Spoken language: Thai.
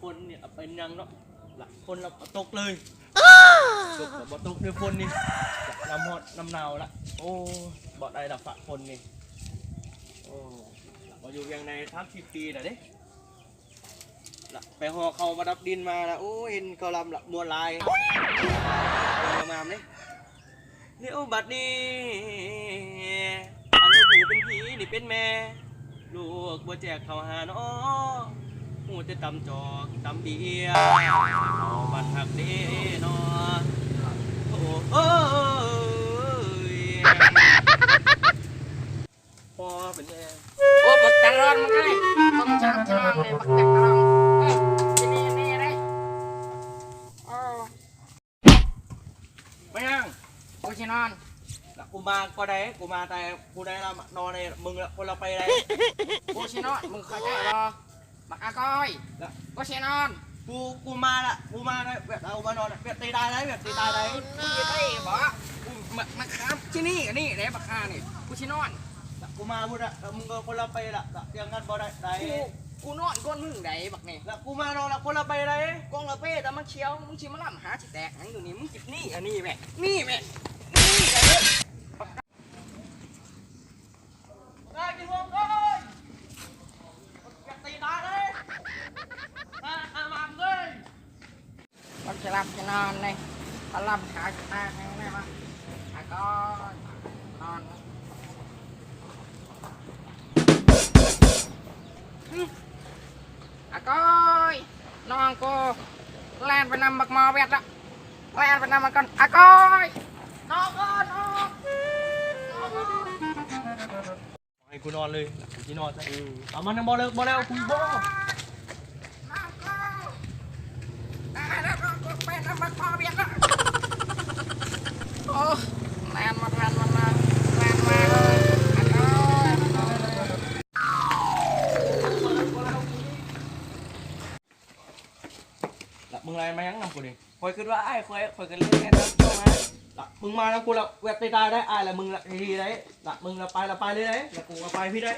คนเนี่ยเป็นยังเนาะละคนเราตกเลยตกแบบตกด้วยคนนี่น้ำหอดน้ำหนาวละโอ้บอดได้ดับฝะคนนี่โอ้มาอยู่ยังในทับ10 ปีน่ะเด้ละไปห่อเขามาดับดินมาละโอ้เห็นเขาลำละมวนลายงามเลยนี่โอ้บัดนี้อันนี้หูเป็นผีนี่เป็นแม่ลูกบัวแจกเขาหาเนาะหูจะตำจอกตำเบียเอาบัดหักเด้เนาะโอ้โอ้ยพอเป็นแน่โอ้บักตะรอนมึงเลยต้องชอบชอบเลยบักตะรอนที่นี่นี่เลยโอ้ไม่ยัง กูจะนอน กูมาก็ได้กูมาแต่กูได้ละนอนในมึงละคนเราไปได้ กูจะนอนมึงเข้าใจหรอบักอาก้อยกูจะนอน กูมาละกูมาได้แบบเอามานอนแบบตีตายได้แบบตีตายได้ มึงจะได้บ่มาครับที่นี่นี่เลยบักอานี่กูจะนอน กูมาพูดอะมึงก็คนเราไปละยังกันบ่ได้ได้ กูนอนก้นมึงไหนบักนี่ แล้วกูมานอนละคนเราไปได้ กองละเป้แต่มันเชียวมึงชิมาล่ำหาจิแตกนั่งอยู่นี่มึงจิบนี่อันนี้แม่นี่แม่นี่ไง ได้กินวงเลยแบบตีตายเลยมาเลย มันจะหลับจะนอนเลยถ้าหลับหาจิแตกนั่งได้ปะหาก้อนนอนอาก้อยน้องกูแล่นไปนำบักมอเวทละแล่นไปนำมันก่อนอาก้อยน้องก็น้องให้กูนอนเลยกูที่นอนซะเอามันบ่เลยบ่แล้วกูบ่ น้องกูตายแล้วน้องกูไปนำบักมอเวทละโอ้แล่นมาแล่นมาแล่นมาเลยอาก้อยละมึงอะไรมายังนำกูดิคอยคิดว่าไอ้คอยกันเล่นแค่นั้นเข้ามาละมึงมาแล้วกูละแบบตีตายได้ไอ้ละมึงละทีได้ละมึงละไปเลยได้ละกูละไปพี่ได้